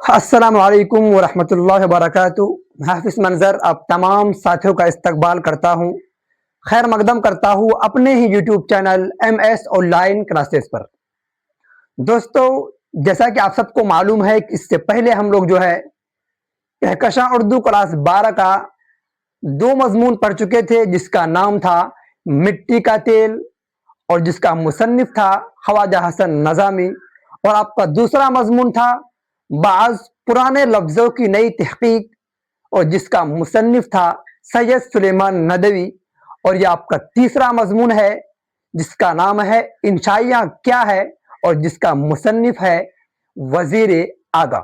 अस्सलाम वालेकुम वरहमतुल्लाहि वबरकातुहू। हाफिज मंजर अब तमाम साथियों का इस्तकबाल करता हूँ, खैर मकदम करता हूँ अपने ही YouTube channel MS online classes पर। दोस्तों, जैसा कि आप सबको मालूम है कि इससे पहले हम लोग जो है कहकशां उर्दू क्लास 12 का 2 मजमून पढ़ चुके थे, जिसका नाम था मिट्टी का तेल और जिसका मुसन्निफ था ख्वाजा हसन नज़ामी, और आपका दूसरा मजमून था बाज़ पुराने लफ्ज़ों की नई तहकीक और जिसका मुसन्निफ था सैयद सुलेमान नदवी, और यह आपका तीसरा मजमून है जिसका नाम है इंशाइयाँ क्या है और जिसका मुसन्निफ है वजीर आगा।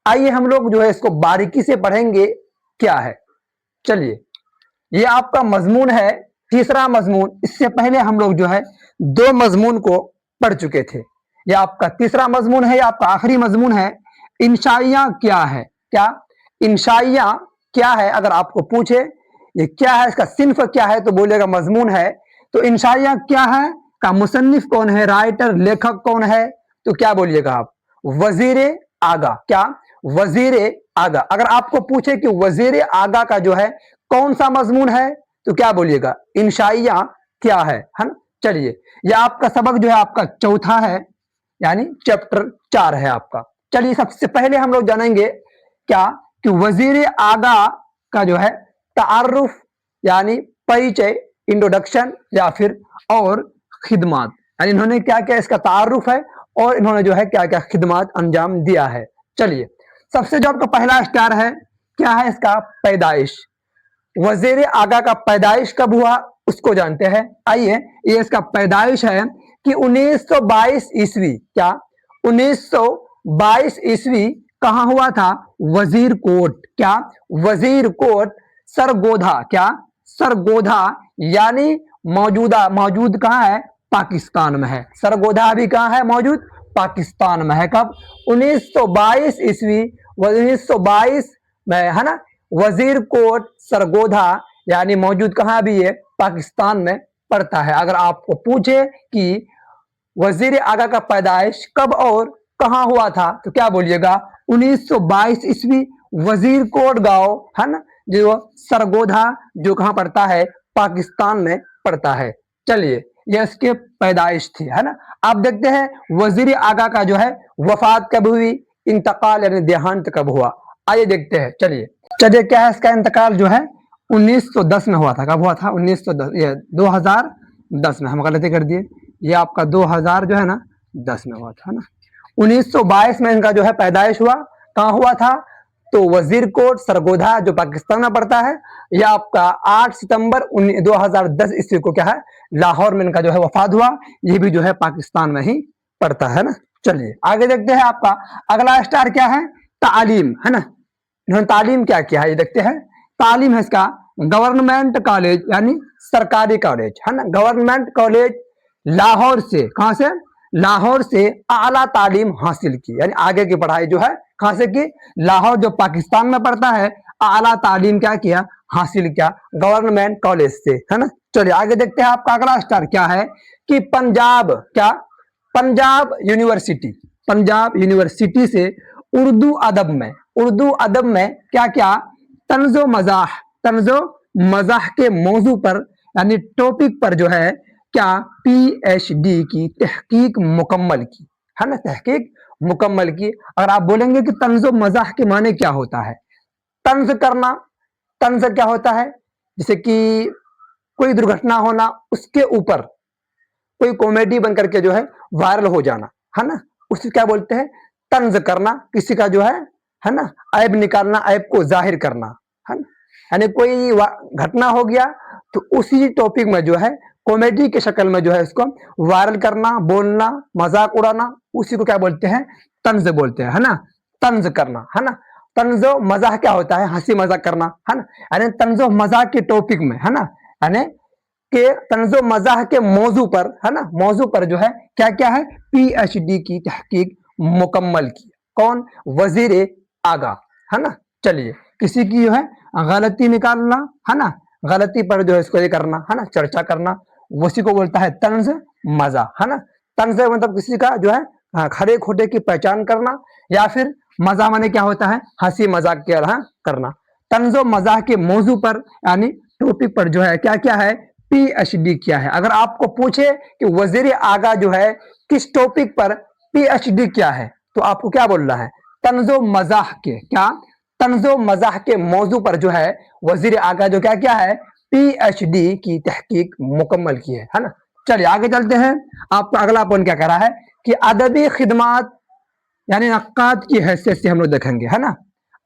आइए हम लोग जो है इसको बारीकी से पढ़ेंगे क्या है। चलिए, ये आपका मजमून है, तीसरा मजमून। इससे पहले हम लोग जो है 2 मजमून को पढ़ चुके थे। यह आपका तीसरा मजमून है, यह आपका आखिरी मजमून है। इंशाइयाँ क्या है, क्या इंशाइयाँ क्या है, अगर आपको पूछे ये क्या है, इसका सिन्फ क्या है, तो बोलेगा मजमून है। तो इंशाइयाँ क्या है का मुसन्निफ कौन है, राइटर लेखक कौन है, तो क्या बोलिएगा आप, वजीर आगा। क्या, वजीर आगा। अगर आपको पूछे कि वजीर आगा का जो है कौन सा मजमून है, तो क्या बोलिएगा, इंशाइयाँ क्या है ना। चलिए, यह आपका सबक जो है आपका चौथा है, यानी चैप्टर 4 है आपका। चलिए, सबसे पहले हम लोग जानेंगे क्या कि वजीर आगा का जो है तारुफ यानी परिचय, इंट्रोडक्शन या फिर और खिदमात, यानी इन्होंने क्या क्या इसका तारुफ है और इन्होंने जो है क्या क्या खिदमात अंजाम दिया है। चलिए, सबसे जो आपका पहला स्टार है, क्या है इसका, पैदाइश। वजीर आगा का पैदाइश कब हुआ उसको जानते हैं। आइए, ये इसका पैदाइश है कि 1922 ईस्वी। क्या, 1922 ईस्वी कहाँ हुआ था, वजीर कोट। क्या, वजीर कोट सरगोधा। क्या, सरगोधा यानी मौजूद कहाँ है, पाकिस्तान में है। सरगोधा अभी कहाँ है, मौजूद पाकिस्तान में है। कब, 1922 ईस्वी, 1922 में है ना। वजीर कोट सरगोधा यानी मौजूद कहाँ भी है, पाकिस्तान में पड़ता है। अगर आपको पूछे कि वजीर आगा का पैदाइश कब और कहाँ हुआ था, तो क्या बोलिएगा, 1922 ईस्वी, वजीर कोट गांव है ना, जो सरगोधा जो कहाँ पड़ता है, पाकिस्तान में पड़ता है। चलिए, यह इसके पैदाइश थी, है ना। आप देखते हैं वजीर आगा का जो है वफात कब हुई, इंतकाल यानी देहांत कब हुआ। आइए देखते हैं। चलिए, क्या है इसका इंतकाल जो है 1910 में हुआ था। कब हुआ था, 1910, ये 2010 में, हम गलती कर दिए, ये आपका 2000 जो है ना 10 में हुआ था ना। 1922 में इनका जो है पैदाइश हुआ। कहाँ हुआ था, तो वजीर कोट सरगोधा जो पाकिस्तान में पड़ता है। यह आपका 8 सितंबर 2010 ईस्वी को क्या है, लाहौर में इनका जो है वफात हुआ। ये भी जो है पाकिस्तान में ही पड़ता है ना। चलिए, आगे देखते हैं। आपका अगला स्टार क्या है, तालीम, है ना। इन्होंने तालीम क्या किया है, ये देखते हैं। तालीम है इसका गवर्नमेंट कॉलेज यानी सरकारी कॉलेज, है ना। गवर्नमेंट कॉलेज लाहौर से, कहां से, लाहौर से आला तालीम हासिल की, यानी आगे की पढ़ाई जो है कहां से की, लाहौर जो पाकिस्तान में पड़ता है, आला तालीम क्या किया, हासिल किया गवर्नमेंट कॉलेज से, है ना। चलिए, आगे देखते हैं। आपका अगला स्टार क्या है कि पंजाब, क्या, पंजाब यूनिवर्सिटी, पंजाब यूनिवर्सिटी से उर्दू अदब में क्या क्या, तंजो मजाह के मौजू पर यानी टॉपिक पर जो है क्या, PhD की तहकीक मुकम्मल की, है ना, तहकीक मुकम्मल की। अगर आप बोलेंगे कि तंजो मजाह के माने क्या होता है, तंज करना, तंज क्या होता है, जैसे कि कोई दुर्घटना होना, उसके ऊपर कोई कॉमेडी बन करके जो है वायरल हो जाना, है ना, उसे क्या बोलते हैं, तंज करना। किसी का जो है ना, ऐब निकालना, ऐब को जाहिर करना, है ना। यानी कोई घटना हो गया तो उसी टॉपिक में जो है कॉमेडी के शक्ल में जो है इसको वायरल करना, बोलना, मजाक उड़ाना, उसी को क्या बोलते हैं, तंज बोलते हैं, है ना। तंज करना, है ना। तंजो मजाक क्या होता है, हंसी मजाक करना, है ना। यानी तंजो मजाक के टॉपिक में, है ना, यानी के तंजो मजाक के मौजू पर, है ना, मौजू पर जो है क्या क्या है, PhD की तहकीक मुकम्मल की। कौन, वजीर आगा, है ना। चलिए, किसी की जो है गलती निकालना, है ना, गलती पर जो है इसको ये करना, है ना, चर्चा करना, उसी को बोलता है तंज मजा, है ना। तंज मतलब किसी का जो है खरे खोटे की पहचान करना या फिर मजा माने क्या होता है, हंसी मजाक करना। तंजो मजाह के मौजू पर यानी टॉपिक पर जो है क्या क्या है, पीएचडी किया है। अगर आपको पूछे कि वजीर आगा जो है किस टॉपिक पर पीएचडी किया है, तो आपको क्या बोलना है, तंजो मजाह के क्या, तंजो मजाह के मौजू पर जो है वजीर आगा जो क्या क्या है, पीएचडी की तहकीक मुकम्मल की है ना। चलिए आगे चलते हैं। आपको अगला पॉइंट क्या कह रहा है कि अदबी खिदमात यानी नक्काद की हैसियत से हम लोग देखेंगे, है ना।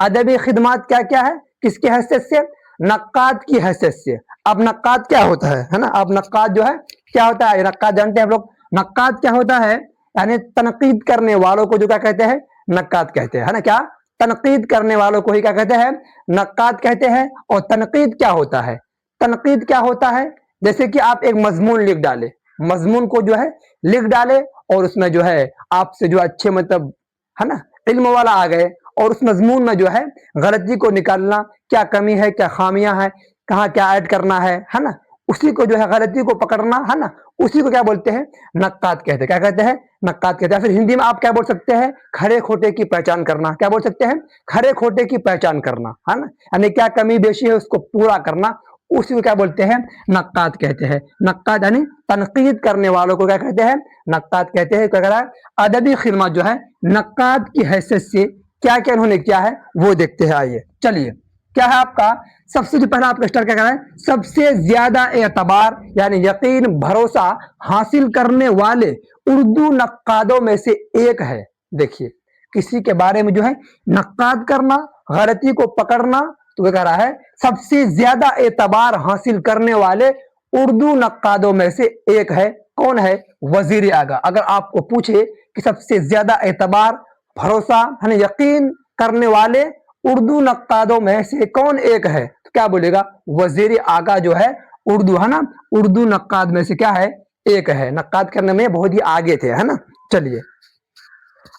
अदबी खिदमात क्या क्या है, किसकी हैसियत से, नक्काद की हैसियत से। अब नक्काद क्या होता है ना। अब नक्काद जो है क्या होता है, नक्काद जानते हैं हम लोग। नक्काद क्या होता है, यानी तनकीद करने वालों को जो क्या कहते हैं, नक्काद कहते हैं, है ना। क्या, तनकीद करने वालों को ही क्या कहते हैं, नक्काद कहते हैं। और तनकीद क्या होता है, तनकीद क्या होता है, जैसे कि आप एक मजमून लिख डाले, मजमून को जो है लिख डाले और उसमें जो है आपसे जो अच्छे मतलब है ना इल्म वाला आ गए और उस मजमून में जो है गलती को निकालना, क्या कमी है, क्या खामियां है, कहाँ क्या ऐड करना है ना, उसी को जो है गलती को पकड़ना, है ना, उसी को क्या बोलते हैं, नक्काद कहते हैं। क्या कहते हैं, नक्काद कहते हैं। फिर हिंदी में आप क्या बोल सकते हैं, खरे खोटे की पहचान करना। क्या बोल सकते हैं, खरे खोटे की पहचान करना, है ना, यानी क्या कमी बेशी है उसको पूरा करना, उसी को क्या बोलते हैं, नक्काद कहते हैं। नक्काद यानी तनकीद करने वालों को क्या कहते हैं, नक्काद कहते हैं। क्या कह रहा है, अदबी खिदमत जो है नक्काद की हैसियत से क्या क्या उन्होंने किया है वो देखते हैं। आइए चलिए, क्या है आपका सबसे जो पहला आपका स्टार क्या कर रहा है, सबसे ज्यादा एतबार यानी यकीन भरोसा हासिल करने वाले उर्दू नक्कादों में से एक है। देखिए, किसी के बारे में जो है नक्काद करना, गलती को पकड़ना, तो क्या कह रहा है, सबसे ज्यादा एतबार हासिल करने वाले उर्दू नक्कादों में से एक है। कौन है, वजीर आगा। अगर आपको पूछे कि सबसे ज्यादा एतबार, भरोसा है ना, यकीन करने वाले उर्दू नक्कादों में से कौन एक है, तो क्या बोलेगा, वजीर आगा जो है उर्दू, है ना, उर्दू नक्काद में से क्या है, एक है। नक्काद करने में बहुत ही आगे थे, है ना। चलिए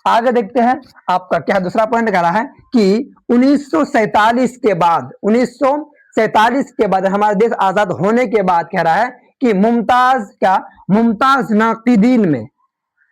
आगे देखते हैं। आपका क्या दूसरा पॉइंट कह रहा है कि 1947 के बाद, 1947 के बाद हमारा देश आजाद होने के बाद कह रहा है कि मुमताज क्या, मुमताज नाकिदीन में,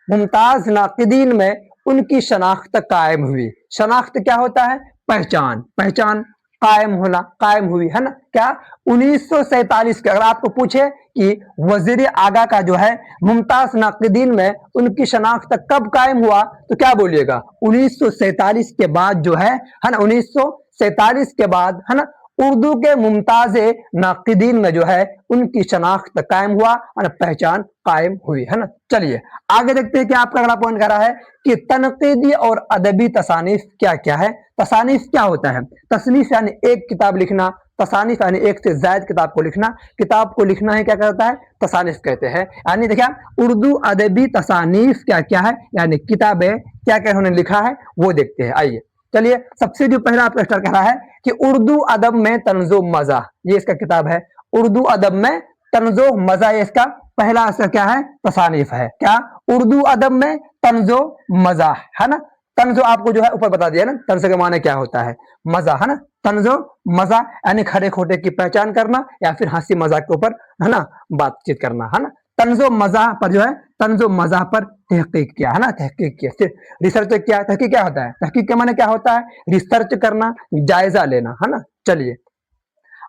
मुमताज नाकिदीन में उनकी शनाख्त कायम हुई। शनाख्त क्या होता है, पहचान, पहचान कायम होना, कायम हुई, है ना। क्या, 1947 के, अगर आपको पूछे कि वजीर आगा का जो है मुमताज नाकिदीन में उनकी शनाख्त कब कायम हुआ, तो क्या बोलिएगा, 1947 के बाद जो है ना, 1947 के बाद, है ना, उर्दू के मुमताज नाकिदीन में जो है उनकी शनाख्त कायम हुआ और पहचान कायम हुई, है ना। चलिए आगे देखते हैं कि आपका अगला पॉइंट कह रहा है कि तनकीदी और अदबी तसानीफ क्या क्या है। तसानीफ क्या होता है, तसनीफ यानी एक किताब लिखना, तसानीफ यानी एक से ज्यादा किताब को लिखना। किताब को लिखना है क्या कहता है, तसानीफ कहते हैं। यानी देखिए उर्दू अदबी तसानीफ क्या क्या है, यानी किताबें क्या क्या उन्होंने लिखा है वो देखते हैं। आइए चलिए, सबसे जो पहला आपका स्टार कह रहा है कि उर्दू अदब में तंजो मजा, ये इसका किताब है। उर्दू अदब में तंजो मजा, ये इसका पहला असर क्या है, तसानीफ है। क्या, उर्दू अदब में तंजो मजा, है ना। तंजो आपको जो है ऊपर बता दिया ना, तंज के माने क्या होता है, मजा, है ना। तंजो मजा यानी खरे खोटे की पहचान करना या फिर हंसी मजाक के ऊपर, है ना, बातचीत करना, है ना। तंजो मजा पर जो है, तंजो मजा पर तहकीक किया, है ना, तहकीक किया, फिर रिसर्च किया। तहकीक क्या होता है, तहकीक के माने क्या होता है, रिसर्च करना, जायजा लेना, है ना। चलिए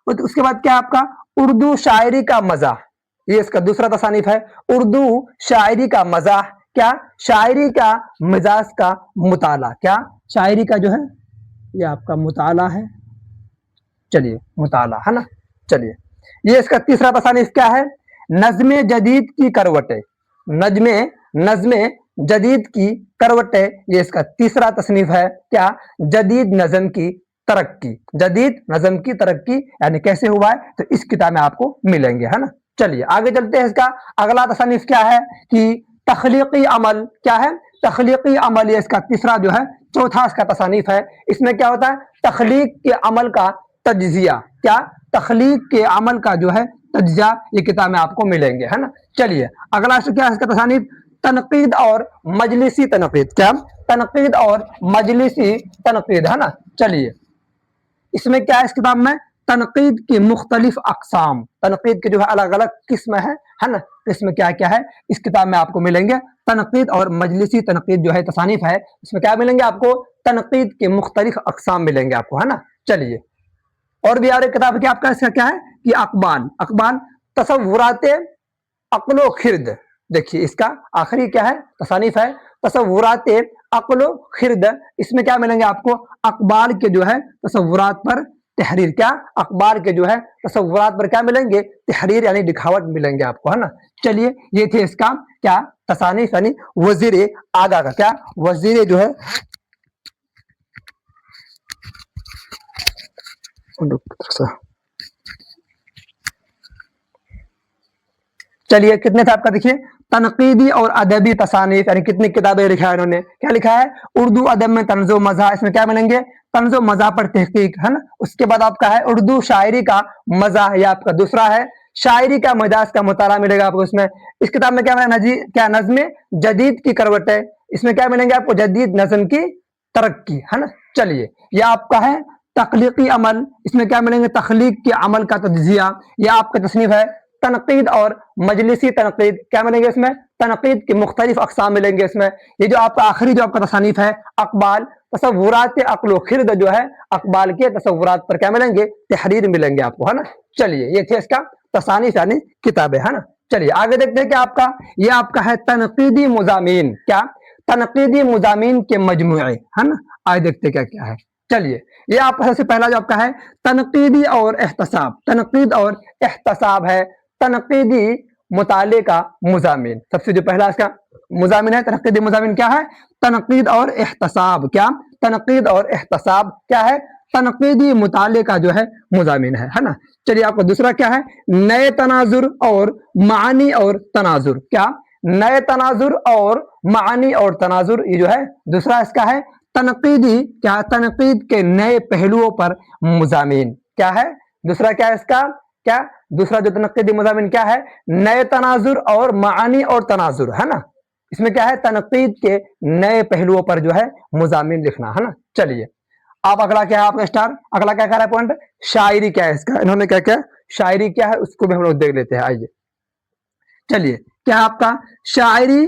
उसके बाद क्या आपका उर्दू शायरी का मजा, ये इसका दूसरा तसानीफ है। उर्दू शायरी का मजा, क्या, शायरी का मिजाज का मुताला। क्या, शायरी का जो है ये आपका मुताला है। चलिए मुताला, है ना। चलिए ये इसका तीसरा तसानीफ क्या है, नज़्मे जदीद की करवटें। नज़्मे जदीद की करवटें, ये इसका तीसरा तसनीफ है। क्या, जदीद नज़म की तरक्की, जदीद नज़म की तरक्की यानी कैसे हुआ है, तो इस किताब में आपको मिलेंगे, है ना। चलिए आगे चलते हैं। इसका अगला तसनीफ क्या है कि तख्लीकी अमल। क्या है, तख्लीकी अमल, ये इसका तीसरा जो है चौथा इसका तसानीफ है। इसमें क्या होता है, तख्लीक के अमल का तज्जिया। क्या, तख्लीक के अमल का जो है तज्जिया, ये किताब में आपको मिलेंगे, है ना। चलिए अगला क्या है इसका तसानीफ, तनकीद और मजलिसी तनकीद। क्या, तनकीद और मजलिसी तनकीद, है ना। चलिए इसमें क्या है इस किताब में, तनकीद की मुख्तलिफ अकसाम, तनकीद के जो है अलग अलग किस्म है ना, किस्म क्या क्या है इस किताब में आपको मिलेंगे। तनकीद और मजलिसी तनकीद जो है तसानीफ है, इसमें क्या मिलेंगे आपको, तनकीद के मुख्तलिफ अकसाम मिलेंगे आपको, है ना। चलिए और भी यार किताब क्या आपका, इसका क्या है कि अकबाल, अकबाल तसव्वुरात अक्लो खिर्द, देखिए इसका आखिरी क्या है तसानीफ है तसव्वुरात अक्लो खिर्द, इसमें क्या मिलेंगे आपको, अकबाल के जो है तसव्वुरात पर तहरीर, क्या अकबार के जो है तसव्वुरात पर क्या मिलेंगे, तहरीर यानी दिखावट मिलेंगे आपको, है ना। चलिए ये थे इसका क्या तसानीफ यानी वजीर आगा का, क्या वजीर जो है चलिए कितने थे आपका, देखिए तनकीदी और अदबी तसानीफ यानी कितनी किताबें लिखा है इन्होंने, क्या लिखा है, उर्दू अदब में तंज़ो मज़ा, इसमें क्या मिलेंगे, तंज़ो मज़ा पर तहकीक, है ना। उसके बाद आपका है उर्दू शायरी का मज़ा, ये आपका दूसरा है, शायरी का मजाज का मुताला मिलेगा आपको इसमें। इस किताब में क्या मिलेगा, क्या नज़्म जदीद की करवट है, इसमें क्या मिलेंगे आपको, जदीद नज़्म की तरक्की, है ना। चलिए ये आपका है तख्लीकी अमल, इसमें क्या मिलेंगे, तख्लीक के अमल का तज्जिया, यह आपका तसनीफ है। तनकीद और मजलिसी तनकीद, क्या मिलेंगे इसमें, तनकीद के मुख्तलिफ अकसाम मिलेंगे इसमें। ये जो आपका आखिरी जो आपका तसानीफ है अकबाल तसव्वुरात अक्लो खिर्द, जो है अकबाल के तसव्वुरात पर क्या मिलेंगे, तहरीर मिलेंगे आपको, है ना। चलिए ये थे इसका तसानीफ यानी किताबें, है ना। चलिए आगे देखते हैं कि आपका ये आपका है तनकीदी मुजामीन, क्या तनकीदी मुजामीन के मजमुए, है ना। आगे देखते क्या क्या है। चलिए ये आपका सबसे पहला जो आपका है तनकीदी और एहतसाब, तनकीद और एहतसाब है, तनकीदी मुताले का मुजामिन, सबसे जो पहला इसका मुजामिन है तनकीदी मुजामिन क्या है, तनकीद और एहतसाब, क्या तनकीद और एहतसाब क्या है, तनकीदी मुताले का जो है मुजामिन है ना। चलिए आपका दूसरा क्या है, नए तनाजुर और मानी और तनाजुर, क्या नए तनाजुर और मानी और तनाजुर, ये जो है दूसरा इसका है तनकीदी, क्या तनकीद के नए पहलुओं पर मुजामिन, क्या है दूसरा, क्या है इसका, क्या दूसरा जो तनकीदी मुजामिन क्या है, नए तनाजुर और मानी और तनाजुर, है ना। इसमें क्या है तनकीद के नए पहलुओं पर जो है मुजामिन लिखना, है ना। चलिए आप अगला क्या है आपका स्टार, अगला क्या कर रहा है पॉइंट, शायरी क्या है इसका, इन्होंने क्या क्या शायरी क्या है उसको भी हम लोग देख लेते हैं, आइए। चलिए क्या आपका शायरी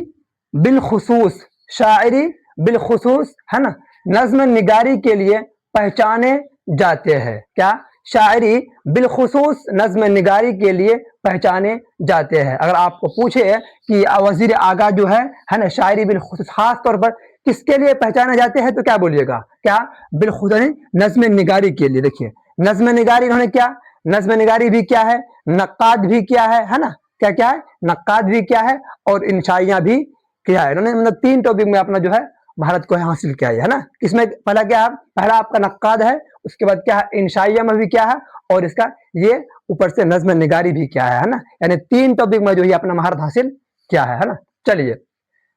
बिलखुसूस, शायरी बिलखुसूस, है ना, नज्म निगारी के लिए पहचाने जाते हैं, क्या शायरी बिलखुसूस नज्म निगारी के लिए पहचाने जाते हैं। अगर आपको पूछे कि वजीर आगा जो है ना, शायरी बिलखुसूस खास तौर पर किसके लिए पहचाने जाते हैं, तो क्या बोलिएगा, क्या बिलखुसूस नज्म निगारी के लिए। देखिए नज्म निगारी इन्होंने क्या, नज्म निगारी भी क्या है, नक्काद भी क्या है ना, क्या क्या है, नक्काद भी क्या है और इंशाइयां भी क्या है। इन्होंने मतलब तीन टॉपिक में अपना जो है भारत को हासिल किया है ना। इसमें पहला क्या है, पहला आपका नक्काद है, उसके बाद क्या है इंशाइया में भी क्या है, और इसका ये ऊपर से नज्म निगारी भी क्या है ना, यानी तीन टॉपिक में जो है अपना महारत हासिल किया है ना। चलिए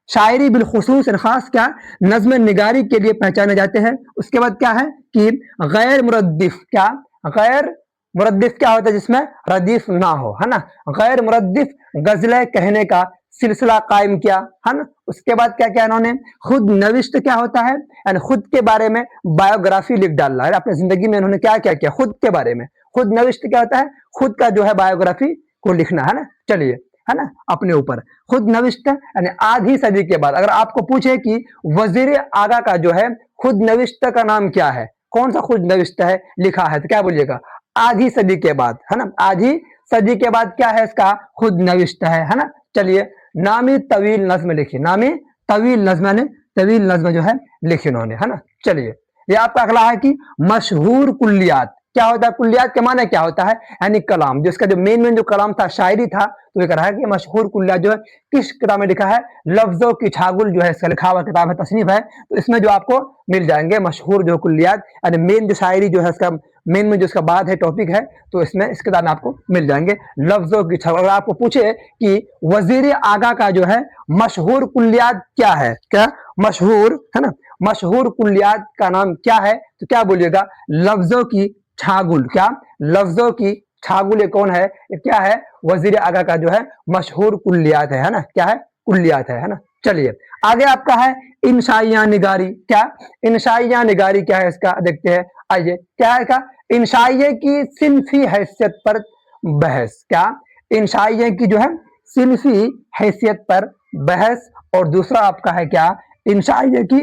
शायरी बिलखुसूस खास क्या नज्म निगारी के लिए पहचाने जाते हैं। उसके बाद क्या है कि गैर मुरद्दिफ, क्या गैर मुरद्दिफ क्या होता है, जिसमें रदीफ ना हो, है ना। गैर मुरद्दिफ गजलें कहने का सिलसिला कायम किया, है ना। उसके बाद क्या क्या इन्होंने खुद नविश्त क्या होता है, यानी खुद के बारे में बायोग्राफी लिख डालना है अपनी जिंदगी में। इन्होंने क्या क्या किया खुद के बारे में, खुद नविश्त क्या होता है, खुद का जो है बायोग्राफी को लिखना, है ना। चलिए है ना, अपने ऊपर खुद नविश्त, यानी आधी सदी के बाद अगर आपको पूछे कि वजीर आगा का जो है खुद नविश्त का नाम क्या है, कौन सा खुद नविश्त है लिखा है, तो क्या बोलिएगा, आधी सदी के बाद, है ना। आधी सदी के बाद क्या है इसका खुद नविश्त है ना। चलिए नामी तवील नज्म लिखी, नामी तवील नज्म ने तवील नज्म जो है लिखी उन्होंने, है ना। चलिए ये आपका अगला है कि मशहूर कुल्लियात, क्या होता है कुल्लियात के माने क्या होता है, यानी कलाम, जिसका जो मेन जो कलाम था शायरी था, तो ये कह रहा है कि मशहूर कुल्लियात जो है किस किताब में लिखा है, लफ्जों की छागुल जो है इसका लिखा हुआ किताब है, तसनीफ है। तो इसमें जो आपको मिल जाएंगे मशहूर जो कुल्लियात, यानी मेन जो शायरी जो है इसका मेन में जो इसका बाद है टॉपिक है, तो इसमें इस किताब में आपको मिल जाएंगे लफ्जों की छागुल। अगर आपको पूछे कि वजीर आगा का जो है मशहूर कुल्लियात क्या है, क्या मशहूर है ना, मशहूर कुल्लियात का नाम क्या है, तो क्या बोलिएगा लफ्जों की छागुल, क्या लफ्जों की छागुल ये कौन है, ये क्या है वजीर आगा का जो है मशहूर कुल्लियात है ना, क्या है कुल्लियात है ना। चलिए आगे आपका है इंशाइया निगारी, क्या इंशाइया निगारी क्या है इसका देखते हैं। आइए क्या है, क्या इंशाइये की सिनफी हैसियत पर बहस, क्या इंशाइये की जो है सिनफी हैसियत पर बहस, और दूसरा आपका है क्या इंशाइये की,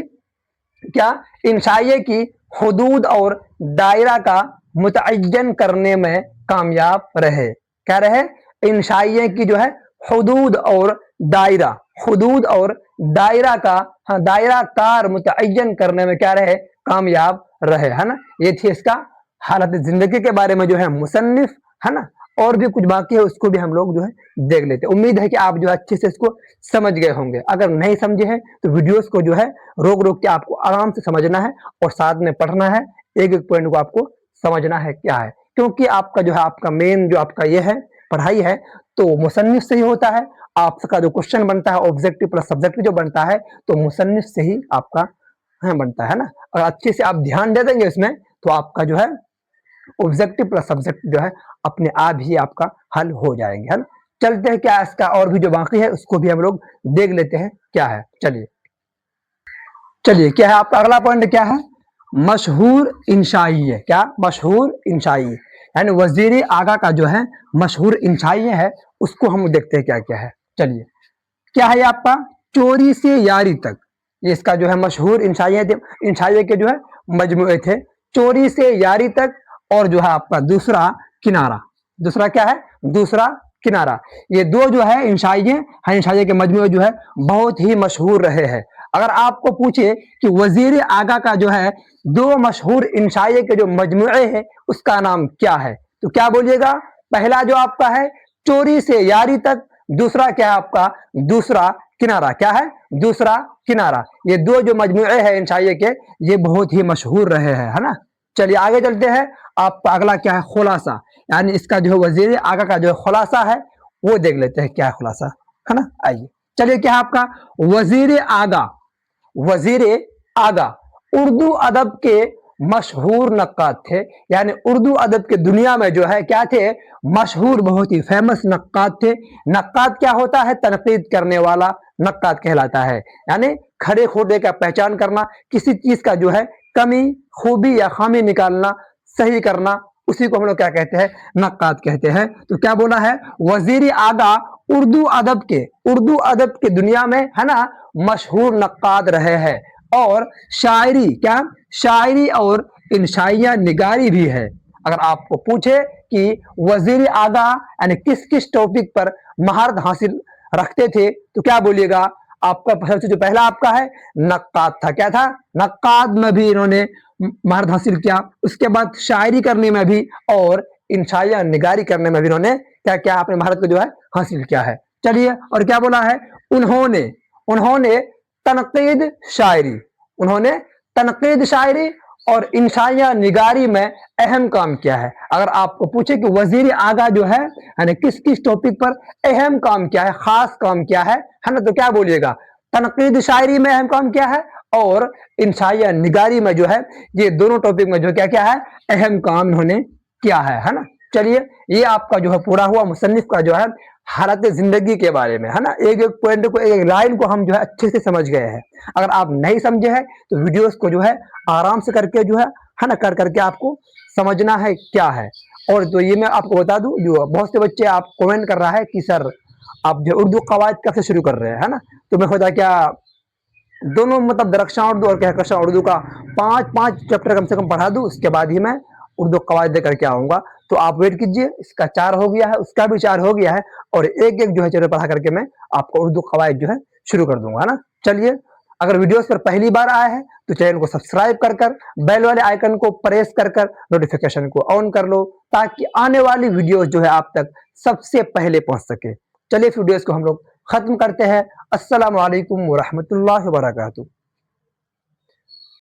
क्या इंशाइये की हुदूद और दायरा का मुतअय्यन करने में कामयाब रहे, क्या रहे, इंशाइये की जो है हुदूद और दायरा, हुदूद और दायरा का, हाँ दायरा कार मुतअय्यन करने में क्या रहे, कामयाब रहे, है ना। ये थी इसका हालत जिंदगी के बारे में जो है मुसन्निफ, है ना। और भी कुछ बाकी है उसको भी हम लोग जो है देख लेते हैं। उम्मीद है कि आप जो है अच्छे से इसको समझ गए होंगे। अगर नहीं समझे हैं तो वीडियोस को जो है रोक रोक के आपको आराम से समझना है और साथ में पढ़ना है, एक एक पॉइंट को आपको समझना है क्या है, क्योंकि आपका जो है आपका मेन जो आपका ये है पढ़ाई है तो मुसन्निफ से ही होता है। आपका जो क्वेश्चन बनता है ऑब्जेक्टिव प्लस सब्जेक्टिव जो बनता है तो मुसन्निफ से ही आपका बनता है ना। और अच्छे से आप ध्यान दे देंगे इसमें तो आपका जो है ऑब्जेक्टिव प्लस सब्जेक्ट जो है अपने आप ही आपका हल हो जाएंगे, है ना। चलते हैं क्या इसका और भी जो बाकी है उसको भी हम लोग देख लेते हैं क्या है। चलिए चलिए क्या है आपका अगला पॉइंट क्या है, मशहूर इंशाइये, क्या मशहूर इंशाइये, यानी वजीर आगा का जो है मशहूर इंशाइये है उसको हम देखते हैं क्या क्या है। चलिए क्या है आपका चोरी से यारी तक, ये इसका जो है मशहूर इंशाइये के जो है मजमूए थे, चोरी से यारी तक, और जो है आपका दूसरा किनारा, दूसरा क्या है दूसरा किनारा। ये दो जो है इंशाइये के मजमूए जो है बहुत ही मशहूर रहे हैं। अगर आपको पूछे कि वजीर आगा का जो है दो मशहूर इंशाइये के जो मजमूए हैं उसका नाम क्या है, तो क्या बोलिएगा, पहला जो आपका है चोरी से यारी तक, दूसरा क्या है आपका दूसरा किनारा, क्या है दूसरा किनारा। ये दो जो मजमूए हैं इंशाइये के ये बहुत ही मशहूर रहे हैं, है ना। चलिए आगे चलते हैं। आपका अगला क्या है खुलासा, यानी इसका जो है वजीर आगा का जो खुलासा है वो देख लेते हैं क्या है खुलासा, है ना। आइए चलिए क्या है आपका वजीर आगा, वजीर आगा उर्दू अदब के मशहूर नक्काद थे, यानी उर्दू अदब के दुनिया में जो है क्या थे मशहूर बहुत ही फेमस नक्काद थे। नक्काद क्या होता है, तनकीद करने वाला नक्काद कहलाता है, यानी खड़े खोटे का पहचान करना, किसी चीज का जो है कमी खूबी या खामी निकालना, सही करना, उसी को हम लोग क्या कहते हैं नक्काद कहते हैं। तो क्या बोला है वजीर आगा उर्दू अदब के दुनिया में है ना मशहूर नक्काद रहे हैं, और शायरी, क्या शायरी और इंशाइया निगारी भी है। अगर आपको पूछे कि वजीर आगा यानी किस किस टॉपिक पर महारत हासिल रखते थे तो क्या बोलिएगा, आपका सबसे जो पहला आपका है नक्काद था, क्या था नक्काद में भी इन्होंने महारत हासिल किया, उसके बाद शायरी करने में भी और इंशाइया निगारी करने में भी इन्होंने क्या क्या अपने महारत को जो है हासिल किया है। चलिए और क्या बोला है उन्होंने तनकीद शायरी, उन्होंने तनकीद शायरी और इंशाइया निगारी में अहम काम किया है। अगर आपको पूछे कि वजीर आगा जो है यानी किस किस टॉपिक पर अहम काम किया है, खास काम किया है ना, तो क्या बोलिएगा तनकीद शायरी में अहम काम किया है और इंशाइया निगारी में जो है ये दोनों टॉपिक में जो क्या क्या है अहम काम इन्होंने किया है ना। चलिए ये आपका जो है पूरा हुआ मुसन्निफ का जो है हालत जिंदगी के बारे में, है ना। एक एक पॉइंट को एक एक लाइन को हम जो है अच्छे से समझ गए हैं। अगर आप नहीं समझे हैं तो वीडियोस को जो है आराम से करके जो है ना कर करके आपको समझना है क्या है। और तो ये मैं आपको बता दूं जो बहुत से बच्चे आप कमेंट कर रहा है कि सर आप जो उर्दू कवायद कब से शुरू कर रहे हैं, है ना। तो मैं खुदा क्या दोनों मतलब दरख्शां उर्दू और कहकशां उर्दू का 5 चैप्टर कम से कम पढ़ा दूं, उसके बाद ही मैं उर्दू कवायद लेकर के आऊंगा। तो आप वेट कीजिए, इसका 4 हो गया है, उसका भी 4 हो गया है, और एक एक जो है चैप्टर पढ़ा करके मैं आपको उर्दू कवायद जो है शुरू कर दूंगा, है ना। चलिए अगर वीडियोस पर पहली बार आए हैं तो चैनल को सब्सक्राइब कर कर बेल वाले आइकन को प्रेस कर कर नोटिफिकेशन को ऑन कर लो ताकि आने वाली वीडियोस जो है आप तक सबसे पहले पहुंच सके। चलिए वीडियोस को हम लोग खत्म करते हैं। अस्सलाम वालेकुम व रहमतुल्लाहि व बरकातुहू।